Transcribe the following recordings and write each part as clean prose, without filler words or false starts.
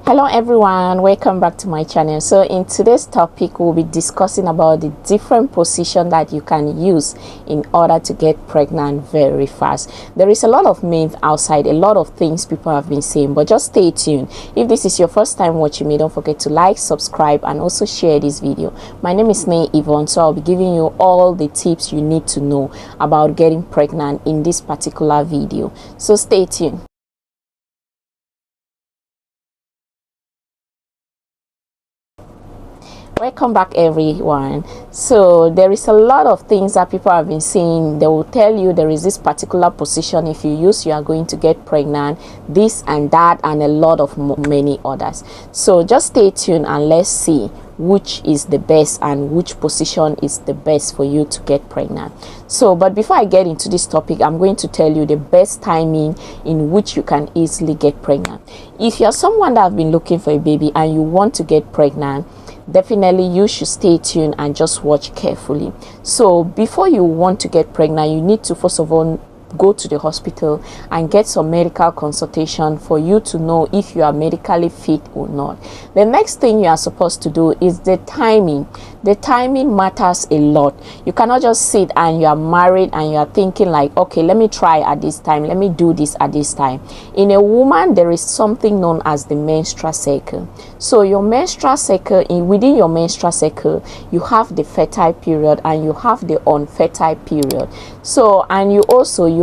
Hello everyone, welcome back to my channel. So in today's topic we'll be discussing about the different position that you can use in order to get pregnant very fast. There is a lot of myth outside, a lot of things people have been saying, but just stay tuned. If this is your first time watching me, don't forget to like, subscribe and also share this video. My name is Yvonne, so I'll be giving you all the tips you need to know about getting pregnant in this particular video, so stay tuned. Welcome back everyone. So there is a lot of things that people have been saying. They will tell you there is this particular position if you use, you are going to get pregnant, this and that, and a lot of many others. So just stay tuned and let's see which is the best and which position is the best for you to get pregnant. So but before I get into this topic, I'm going to tell you the best timing in which you can easily get pregnant. If you're someone that have been looking for a baby and you want to get pregnant, definitely you should stay tuned and just watch carefully. So before you want to get pregnant, you need to first of all go to the hospital and get some medical consultation for you to know if you are medically fit or not. The next thing you are supposed to do is the timing. The timing matters a lot. You cannot just sit and you are married and you are thinking like, okay, let me try at this time, let me do this at this time. In a woman, there is something known as the menstrual cycle. So your menstrual cycle, within your menstrual cycle, you have the fertile period and you have the unfertile period. So, and you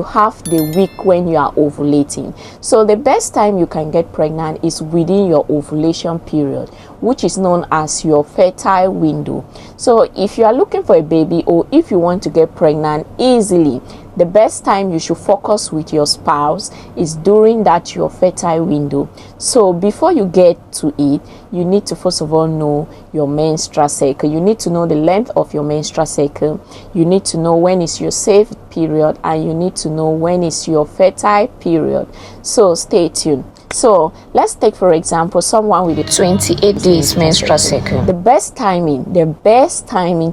have the week when you are ovulating. So the best time you can get pregnant is within your ovulation period, which is known as your fertile window. So if you are looking for a baby or if you want to get pregnant easily, the best time you should focus with your spouse is during that your fertile window. So before you get to it, you need to first of all know your menstrual cycle. You need to know the length of your menstrual cycle. You need to know when is your safe period, and you need to know when is your fertile period. So stay tuned. So let's take for example someone with a 28 days menstrual cycle. The best timing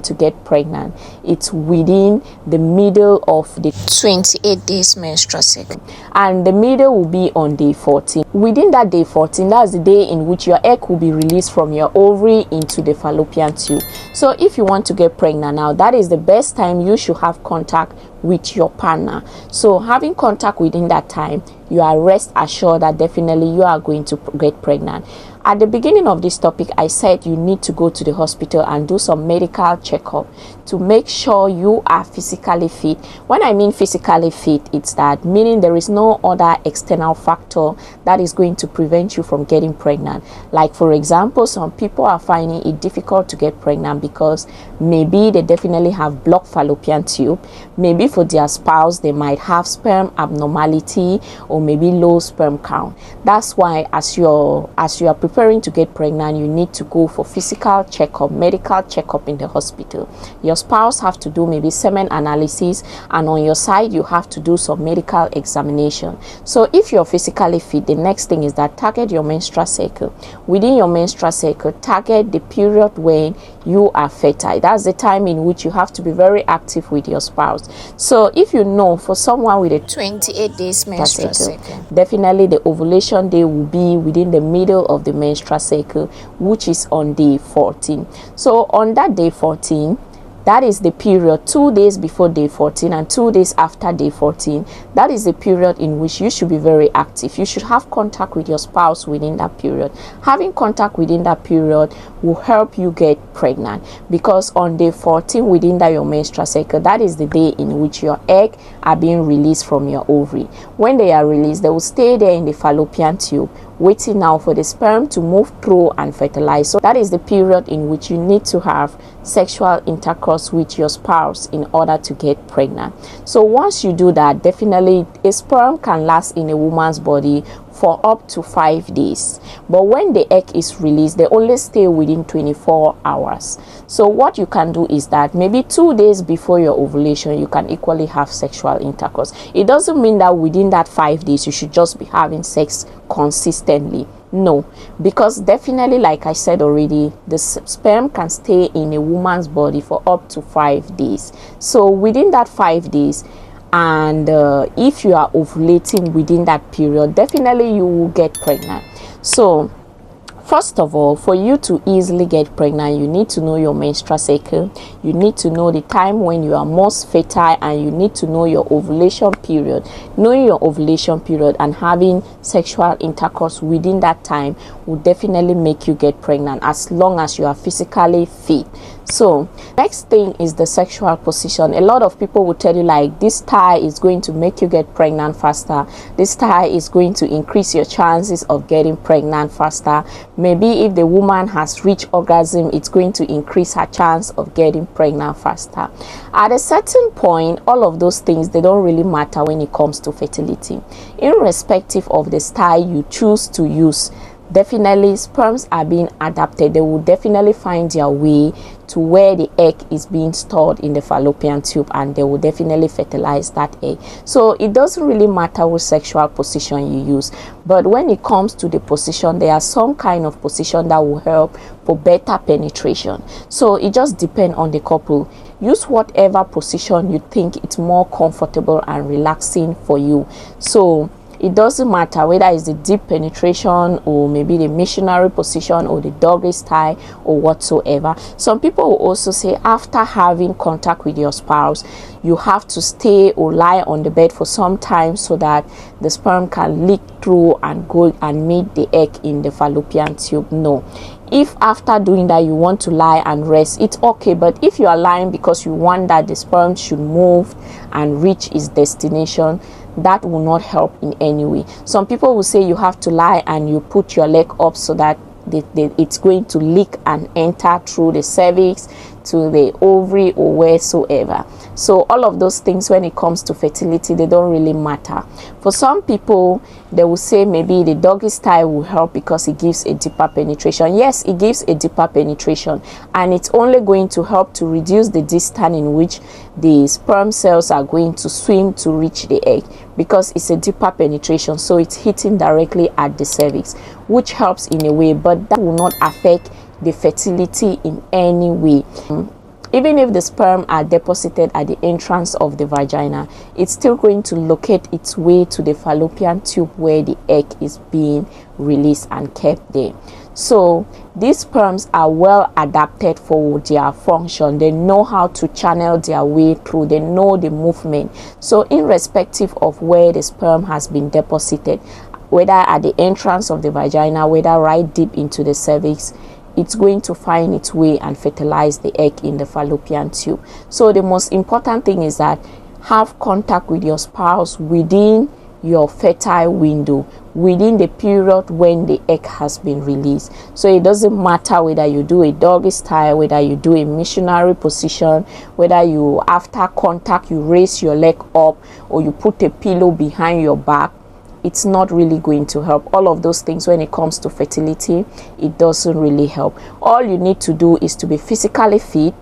to get pregnant, it's within the middle of the 28 days menstrual cycle, and the middle will be on day 14. Within that day 14, that's the day in which your egg will be released from your ovary into the fallopian tube. So if you want to get pregnant now, that is the best time you should have contact with your partner. So having contact within that time, you are rest assured that definitely you are going to get pregnant. At the beginning of this topic, I said you need to go to the hospital and do some medical checkup to make sure you are physically fit. When I mean physically fit, it's that meaning there is no other external factor that is going to prevent you from getting pregnant. Like for example, some people are finding it difficult to get pregnant because maybe they definitely have blocked fallopian tube. Maybe for their spouse, they might have sperm abnormality or maybe low sperm count. That's why as you are preparing to get pregnant, you need to go for physical checkup, medical checkup in the hospital. Your spouse have to do maybe semen analysis, and on your side you have to do some medical examination. So if you're physically fit, the next thing is that target your menstrual cycle. Within your menstrual cycle, target the period when you are fertile. That's the time in which you have to be very active with your spouse. So if you know for someone with a 28 days menstrual cycle, definitely the ovulation day will be within the middle of the menstrual cycle, which is on day 14. So on that day 14, that is the period 2 days before day 14 and 2 days after day 14. That is the period in which you should be very active. You should have contact with your spouse within that period. Having contact within that period will help you get pregnant, because on day 14 within that your menstrual cycle, that is the day in which your egg are being released from your ovary. When they are released, they will stay there in the fallopian tube, waiting now for the sperm to move through and fertilize. So that is the period in which you need to have sexual intercourse with your spouse in order to get pregnant. So once you do that, definitely a sperm can last in a woman's body for up to 5 days, but when the egg is released, they only stay within 24 hours. So what you can do is that maybe 2 days before your ovulation, you can equally have sexual intercourse. It doesn't mean that within that 5 days you should just be having sex consistently. No, because definitely, like I said already, the sperm can stay in a woman's body for up to 5 days. So within that 5 days, and if you are ovulating within that period, definitely you will get pregnant. So First of all, for you to easily get pregnant, you need to know your menstrual cycle. You need to know the time when you are most fertile, and you need to know your ovulation period. Knowing your ovulation period and having sexual intercourse within that time will definitely make you get pregnant, as long as you are physically fit. So next thing is the sexual position. A lot of people will tell you like, this tie is going to make you get pregnant faster, this tie is going to increase your chances of getting pregnant faster. Maybe if the woman has reached orgasm, it's going to increase her chance of getting pregnant faster. At a certain point, all of those things, they don't really matter when it comes to fertility. Irrespective of the style you choose to use, definitely sperms are being adapted. They will definitely find their way to where the egg is being stored in the fallopian tube, and they will definitely fertilize that egg. So it doesn't really matter which sexual position you use, but when it comes to the position, there are some kind of position that will help for better penetration. So it just depends on the couple. Use whatever position you think it's more comfortable and relaxing for you. So it doesn't matter whether it's the deep penetration, or maybe the missionary position, or the doggy style, or whatsoever. Some people will also say after having contact with your spouse, you have to stay or lie on the bed for some time so that the sperm can leak through and go and meet the egg in the fallopian tube. No. If after doing that you want to lie and rest, it's okay. But if you are lying because you want that the sperm should move and reach its destination, that will not help in any way. Some people will say you have to lie and you put your leg up so that it's going to leak and enter through the cervix to the ovary or wheresoever. So all of those things, when it comes to fertility, they don't really matter. For some people, they will say maybe the doggy style will help because it gives a deeper penetration. Yes, it gives a deeper penetration, and it's only going to help to reduce the distance in which the sperm cells are going to swim to reach the egg, because it's a deeper penetration, so it's hitting directly at the cervix, which helps in a way, but that will not affect the fertility in any way. Even if the sperm are deposited at the entrance of the vagina, it's still going to locate its way to the fallopian tube where the egg is being released and kept there. So these sperms are well adapted for their function. They know how to channel their way through. They know the movement. So irrespective of where the sperm has been deposited, whether at the entrance of the vagina, whether right deep into the cervix, it's going to find its way and fertilize the egg in the fallopian tube. So the most important thing is that have contact with your spouse within your fertile window, within the period when the egg has been released. So it doesn't matter whether you do a doggy style, whether you do a missionary position, whether you after contact you raise your leg up, or you put a pillow behind your back. It's not really going to help. All of those things, when it comes to fertility, it doesn't really help. All you need to do is to be physically fit,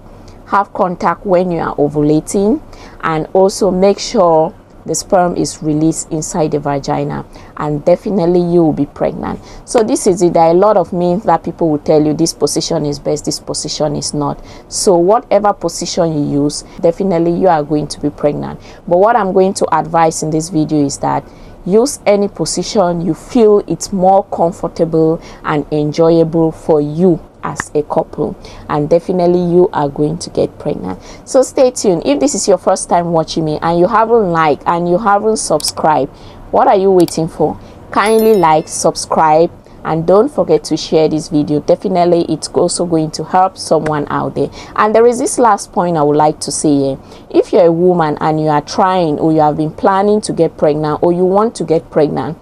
have contact when you are ovulating, and also make sure the sperm is released inside the vagina, and definitely you will be pregnant. So this is it. There are a lot of myths that people will tell you this position is best, this position is not. So whatever position you use, definitely you are going to be pregnant. But what I'm going to advise in this video is that use any position you feel it's more comfortable and enjoyable for you as a couple, and definitely you are going to get pregnant. So stay tuned. If this is your first time watching me and you haven't liked and you haven't subscribed, what are you waiting for? Kindly like, subscribe, and don't forget to share this video. Definitely it's also going to help someone out there. And there is this last point I would like to say here. If you're a woman and you are trying, or you have been planning to get pregnant, or you want to get pregnant,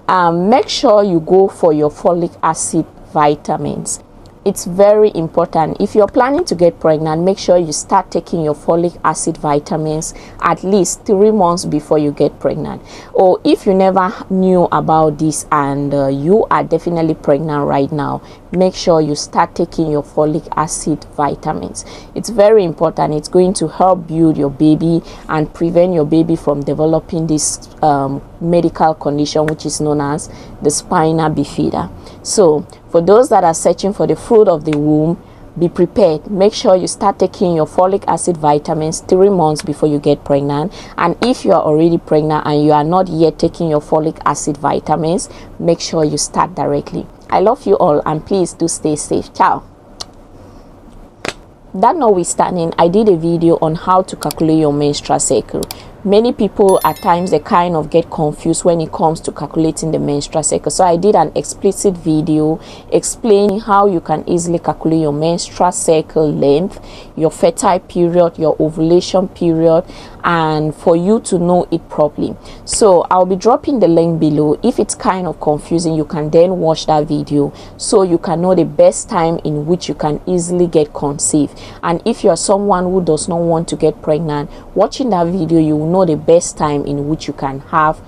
make sure you go for your folic acid vitamins. It's very important. If you're planning to get pregnant, make sure you start taking your folic acid vitamins at least 3 months before you get pregnant. Or if you never knew about this and you are definitely pregnant right now, make sure you start taking your folic acid vitamins. It's very important. It's going to help build your baby and prevent your baby from developing this medical condition which is known as the spina bifida. So for those that are searching for the fruit of the womb, be prepared. Make sure you start taking your folic acid vitamins 3 months before you get pregnant. And if you are already pregnant and you are not yet taking your folic acid vitamins, make sure you start directly. I love you all, and please do stay safe. Ciao. That notwithstanding, I did a video on how to calculate your menstrual cycle. Many people at times they kind of get confused when it comes to calculating the menstrual cycle, so I did an explicit video explaining how you can easily calculate your menstrual cycle length, your fertile period, your ovulation period, and for you to know it properly. So I'll be dropping the link below. If it's kind of confusing, you can then watch that video so you can know the best time in which you can easily get conceived. And if you're someone who does not want to get pregnant, watching that video you will know the best time in which you can have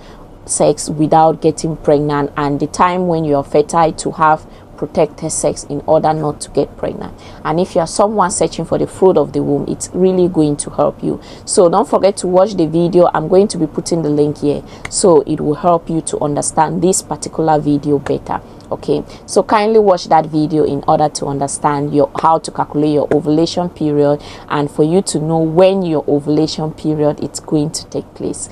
sex without getting pregnant, and the time when you're fertile to have protected sex in order not to get pregnant. And if you're someone searching for the fruit of the womb, it's really going to help you. So don't forget to watch the video. I'm going to be putting the link here so it will help you to understand this particular video better. Okay, so kindly watch that video in order to understand how to calculate your ovulation period, and for you to know when your ovulation period is going to take place.